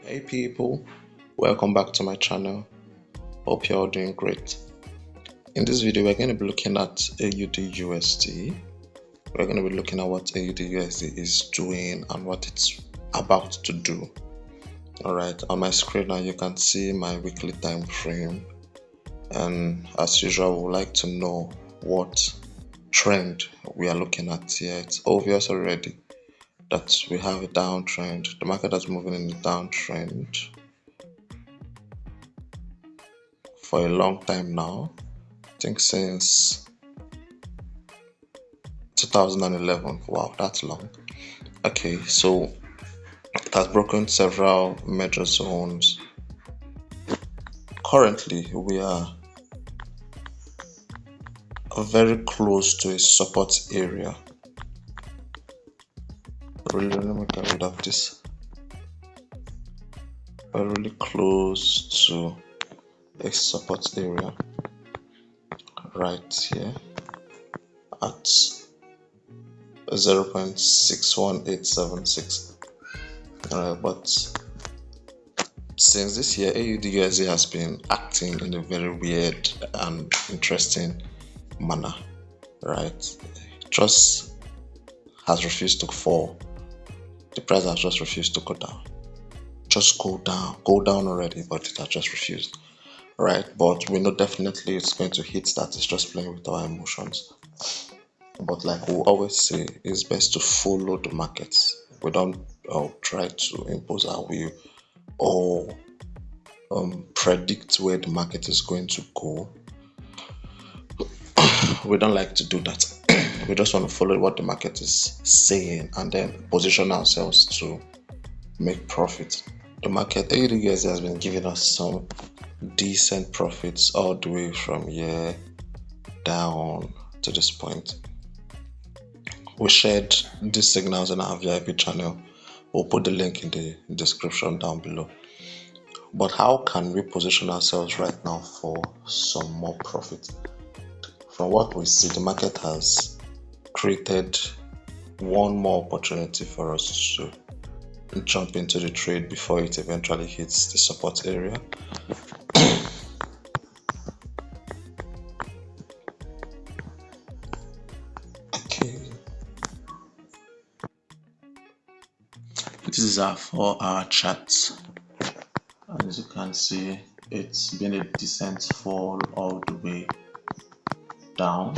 Hey people, welcome back to my channel. Hope you're all doing great. In this video, we're going to be looking at AUD We're going to be looking at what AUD is doing and what it's about to do. Alright, on my screen now you can see my weekly time frame, and as usual, we would like to know what trend we are looking at here. It's obvious already that we have a downtrend. The market is moving in a downtrend for a long time now. I think since 2011. Wow, that's long. Okay, so it has broken several major zones. Currently, we are very close to a support area. Really, let me get rid of this. We're really close to a support area right here at 0.61876. But since this year, AUD has been acting in a very weird and interesting manner, right? Just has refused to fall. The price has just refused to go down. Just go down already, but it has just refused, right? But we know definitely it's going to hit that. It's just playing with our emotions. But like we always say, it's best to follow the markets. We don't try to impose our will or predict where the market is going to go. We don't like to do that. We just want to follow what the market is saying and then position ourselves to make profit. The market AUD has been giving us some decent profits all the way from here down to this point. We shared these signals in our VIP channel. We'll put the link in the description down below. But how can we position ourselves right now for some more profit? From what we see, the market has created one more opportunity for us to jump into the trade before it eventually hits the support area. Okay, this is our 4-hour chart. As you can see, it's been a decent fall all the way down.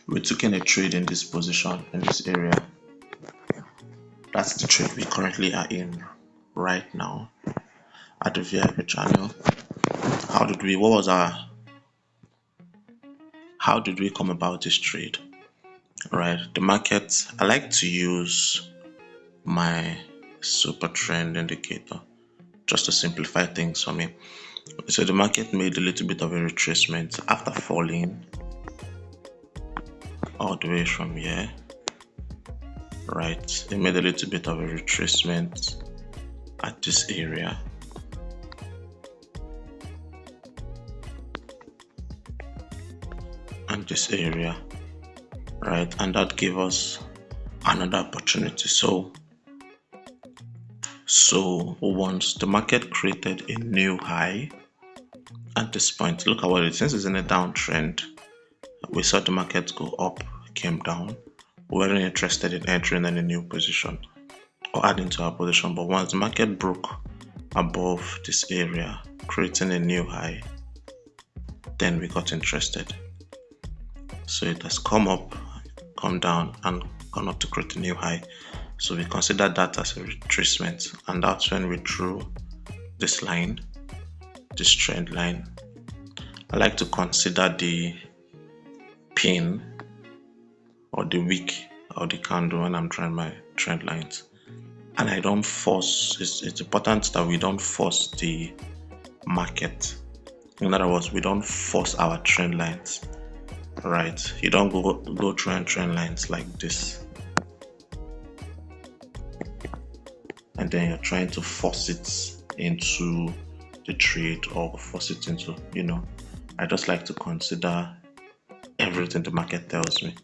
We took in a trade in this position, in this area. That's the trade we currently are in right now at the VIP channel. How did we come about this trade? Right, the market, I like to use my super trend indicator just to simplify things for me. So the market made a little bit of a retracement after falling all the way from here. Right, it made a little bit of a retracement at this area. And this area, right, and that gave us another opportunity. So once the market created a new high at this point, look at what it is. Since it's in a downtrend, we saw the market go up, came down. We weren't interested in entering any new position or adding to our position, but once the market broke above this area, creating a new high, then we got interested. So it has come up, come down, and gone up to create a new high. So we consider that as a retracement, and that's when we drew this line, this trend line. I like to consider the pin or the wick or the candle when I'm drawing my trend lines, and I don't force. It's important that we don't force the market. In other words, we don't force our trend lines. Right, you don't go through trend lines like this and then you're trying to force it into the trade or force it into, I just like to consider everything the market tells me.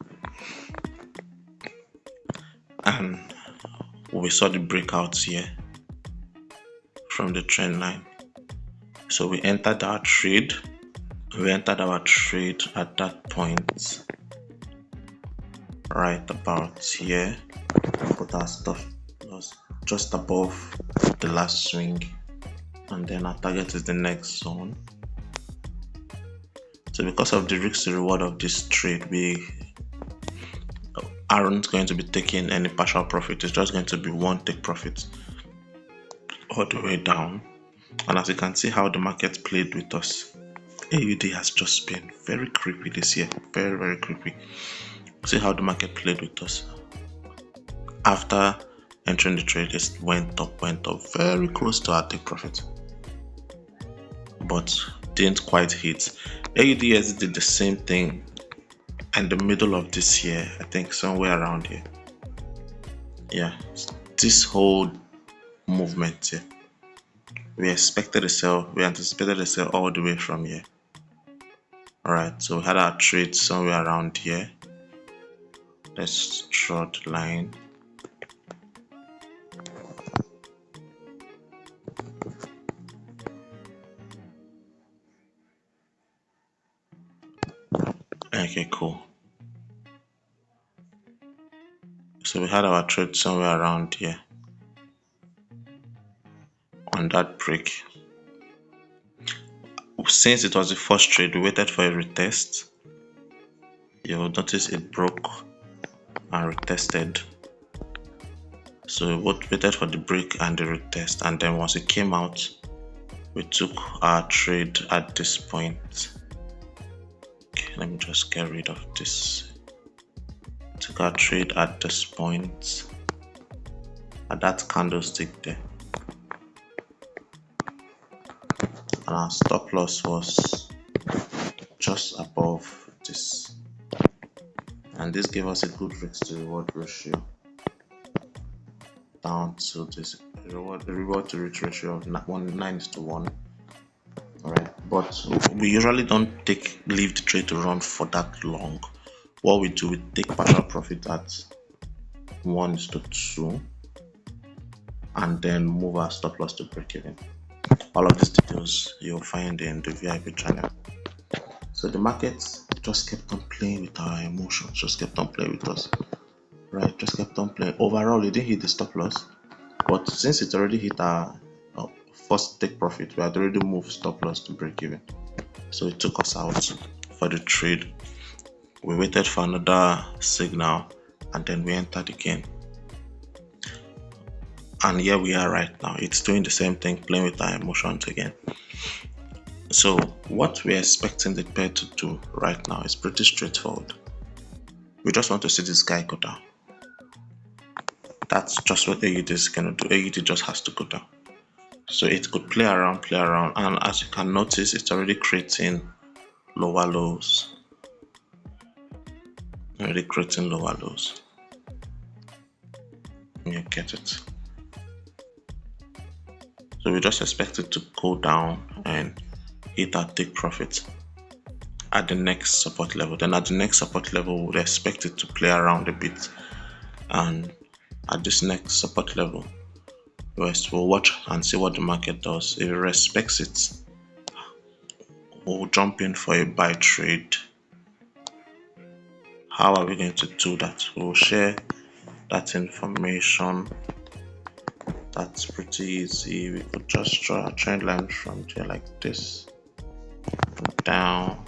And we saw the breakouts here from the trend line. So we entered our trade. We entered our trade at that point, right about here. Put our stop loss just above the last swing, and then our target is the next zone. So because of the risk to reward of this trade, we aren't going to be taking any partial profit. It's just going to be one take profit all the way down. And as you can see how the market played with us, AUD has just been very creepy this year. Very creepy. See how the market played with us. After entering the trade, it went up very close to our take profit, but didn't quite hit. AUDS did the same thing in the middle of this year, I think somewhere around here. Yeah, this whole movement here, we expected a sell, we anticipated a sell all the way from here. Alright, so we had our trade somewhere around here. Let's draw the line. Okay, cool. So we had our trade somewhere around here on that break. Since it was the first trade, we waited for a retest. You'll notice it broke and retested. So we waited for the break and the retest, and then once it came out, we took our trade at this point. Okay, let me just get rid of this. Took our trade at this point, at that candlestick there, and our stop loss was just above this, and this gave us a good risk to reward ratio down to this reward to risk ratio of 9:1. Alright, but we usually don't leave the trade to run for that long. What we do, we take partial profit at 1:2 and then move our stop loss to break even. All of these details you'll find in the VIP channel. So the market just kept on playing with our emotions, just kept on playing with us. Right, just kept on playing. Overall, it didn't hit the stop loss, but since it already hit our first take profit, we had already moved stop loss to break even. So it took us out for the trade. We waited for another signal and then we entered again. And here we are right now. It's doing the same thing, playing with our emotions again. So what we're expecting the pair to do right now is pretty straightforward. We just want to see this guy go down. That's just what AUD is going to do. AUD just has to go down. So it could play around, and as you can notice, it's already creating lower lows. You get it. So we just expect it to go down and hit our take profit at the next support level. Then at the next support level, we would expect it to play around a bit, and at this next support level, we'll watch and see what the market does. If it respects it, we'll jump in for a buy trade. How are we going to do that? We'll share that information. That's pretty easy. We could just draw a trend line from here like this, down,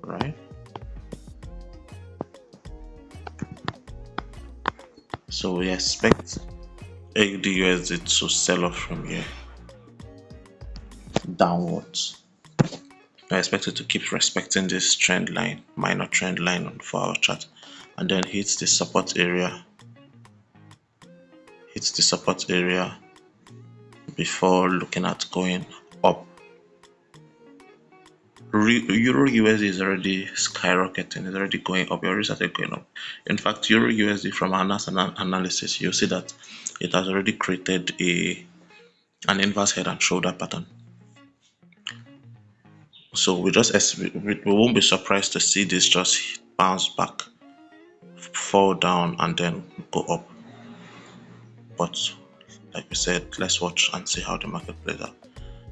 right? So we expect AUD/USD to sell off from here downwards. I expect it to keep respecting this trend line, minor trend line for our chart, and then hits the support area. Before looking at going up. Euro USD is already skyrocketing, it's already going up, it already started going up. In fact, Euro USD from our analysis, you'll see that it has already created an inverse head and shoulder pattern. So we won't be surprised to see this just bounce back, fall down, and then go up. But like we said, let's watch and see how the market plays out.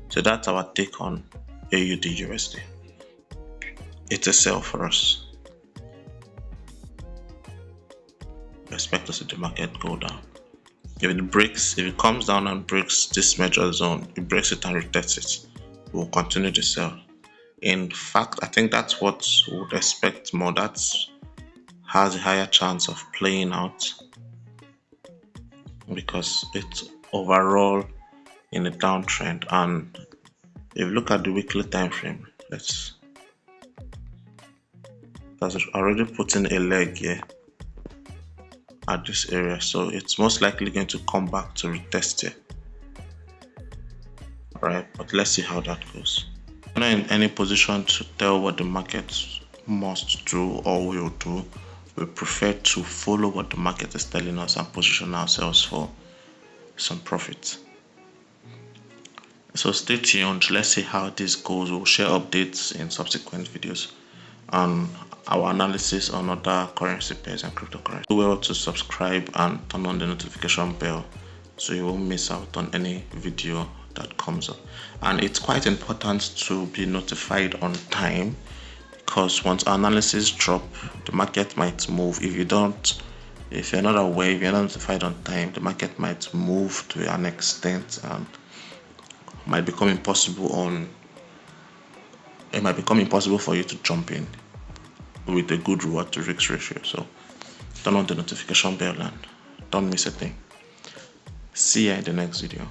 So that's our take on AUD USD. It's a sell for us. We expect to see the market go down. If it comes down and breaks this major zone, it breaks it and retests it, we'll continue to sell. In fact, I think that's what we would expect more. That has a higher chance of playing out because it's overall in a downtrend. And if you look at the weekly time frame, that's already putting a leg here at this area, so it's most likely going to come back to retest it. Alright, but let's see how that goes. I'm not in any position to tell what the market must do or will do. We prefer to follow what the market is telling us and position ourselves for some profit. So stay tuned, let's see how this goes. We'll share updates in subsequent videos on our analysis on other currency pairs and cryptocurrency. Do well to subscribe and turn on the notification bell so you won't miss out on any video that comes up. And it's quite important to be notified on time, because once our analysis drop, the market might move. If you're not aware, if you're not notified on time, the market might move to an extent and might become impossible for you to jump in with a good reward to risk ratio. So turn on the notification bell and don't miss a thing. See you in the next video.